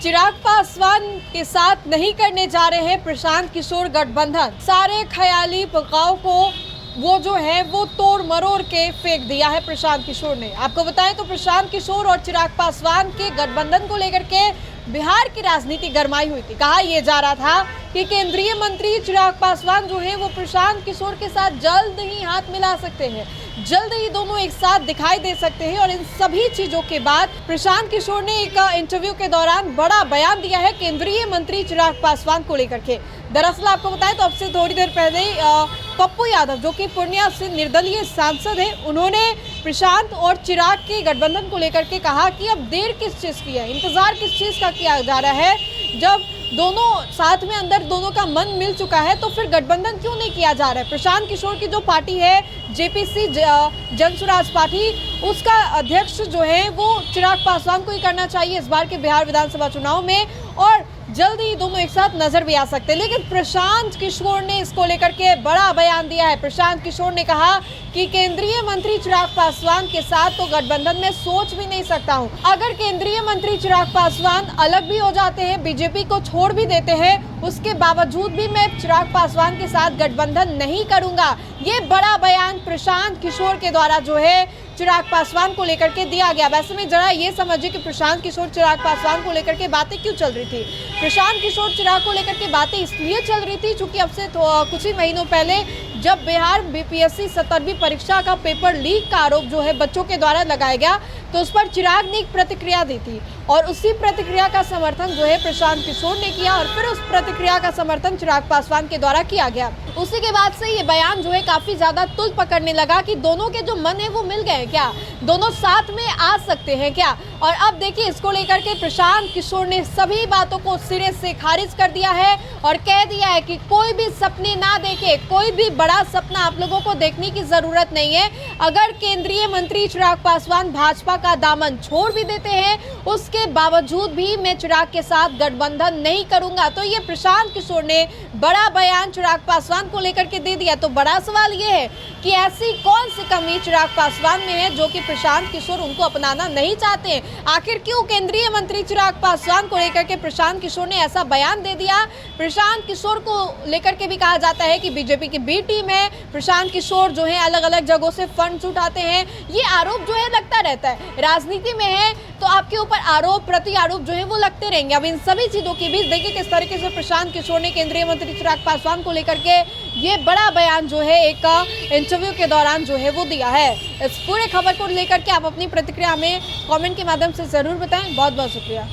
चिराग पासवान के साथ नहीं करने जा रहे हैं प्रशांत किशोर गठबंधन। सारे ख्याली पकाव को वो जो है वो तोड़ मरोड़ के फेंक दिया है प्रशांत किशोर ने। आपको बताएं तो प्रशांत किशोर और चिराग पासवान के गठबंधन को लेकर के बिहार की राजनीति गरमाई हुई थी। कहा यह जा रहा था कि केंद्रीय मंत्री चिराग पासवान जो है वो प्रशांत किशोर के साथ जल्द ही हाथ मिला सकते हैं, जल्द ही दोनों एक साथ दिखाई दे सकते हैं। और इन सभी चीजों के बाद प्रशांत किशोर ने एक इंटरव्यू के दौरान बड़ा बयान दिया है केंद्रीय मंत्री चिराग पासवान को लेकर के। दरअसल आपको बताएं तो अब से थोड़ी देर पहले पप्पू यादव जो कि पूर्णिया से निर्दलीय सांसद है, उन्होंने प्रशांत और चिराग के गठबंधन को लेकर के कहा कि अब देर किस चीज की है, इंतजार किस चीज का किया जा रहा है। जब दोनों साथ में अंदर दोनों का मन मिल चुका है तो फिर गठबंधन क्यों नहीं किया जा रहा है। प्रशांत किशोर की जो पार्टी है जेपीसी जन स्वराज पार्टी, उसका अध्यक्ष जो है वो चिराग पासवान को ही करना चाहिए इस बार के बिहार विधानसभा चुनाव में, और जल्द ही दोनों एक साथ नजर भी आ सकते हैं। लेकिन प्रशांत किशोर ने इसको लेकर के बड़ा बयान दिया है। प्रशांत किशोर ने कहा कि केंद्रीय मंत्री चिराग पासवान के साथ तो गठबंधन में सोच भी नहीं सकता हूं। अगर केंद्रीय मंत्री चिराग पासवान अलग भी हो जाते हैं, बीजेपी को छोड़ भी देते हैं, उसके बावजूद भी मैं चिराग पासवान के साथ गठबंधन नहीं करूंगा। ये बड़ा बयान प्रशांत किशोर के द्वारा जो है चिराग पासवान को लेकर के दिया गया। वैसे में जरा ये समझिए कि प्रशांत किशोर चिराग पासवान को लेकर के बातें क्यों चल रही थी। प्रशांत किशोर चिराग को लेकर के बातें इसलिए चल रही थी क्योंकि अब से कुछ ही महीनों पहले जब बिहार बीपीएससी 17वीं परीक्षा का पेपर लीक का आरोप जो है बच्चों के द्वारा लगाया गया, तो उस पर चिराग ने एक प्रतिक्रिया दी थी और उसी प्रतिक्रिया का समर्थन जो है प्रशांत किशोर ने किया और फिर उस प्रतिक्रिया का समर्थन चिराग पासवान के द्वारा किया गया। उसी के बाद से ये बयान जो है काफी ज्यादा तुल पकड़ने लगा कि दोनों के जो मन है वो मिल गए क्या, दोनों साथ में आ सकते हैं क्या। और अब देखिए इसको लेकर के प्रशांत किशोर ने सभी बातों को सिरे से खारिज कर दिया है और कह दिया है कि कोई भी सपने ना देखे, कोई भी बड़ा सपना आप लोगों को देखने की जरूरत नहीं है। अगर केंद्रीय मंत्री चिराग पासवान भाजपा का दामन छोड़ भी देते हैं, उसके बावजूद भी मैं चिराग के साथ गठबंधन नहीं करूंगा। तो ये प्रशांत किशोर ने बड़ा बयान चिराग पासवान को लेकर के दे दिया। तो बड़ा सवाल ये है कि ऐसी कौन सी कमी चिराग पासवान में है जो कि प्रशांत किशोर उनको अपनाना नहीं चाहते हैं। आखिर क्यों केंद्रीय मंत्री चिराग पासवान को लेकर के प्रशांत किशोर ने ऐसा बयान दे दिया। प्रशांत किशोर को लेकर के भी कहा जाता है कि बीजेपी की बी टीम है, प्रशांत किशोर जो है अलग अलग जगहों से फंड्स उठाते हैं। ये आरोप जो है लगता रहता है, राजनीति में है तो आपके ऊपर आरोप प्रति आरोप जो है वो लगते रहेंगे। अब इन सभी चीजों के बीच देखिए किस तरीके से प्रशांत किशोर ने केंद्रीय मंत्री चिराग पासवान को लेकर के ये बड़ा बयान जो है एक इंटरव्यू के दौरान जो है वो दिया है। इस पूरे खबर को लेकर के आप अपनी प्रतिक्रिया हमें कमेंट के माध्यम से जरूर बताएं। बहुत बहुत शुक्रिया।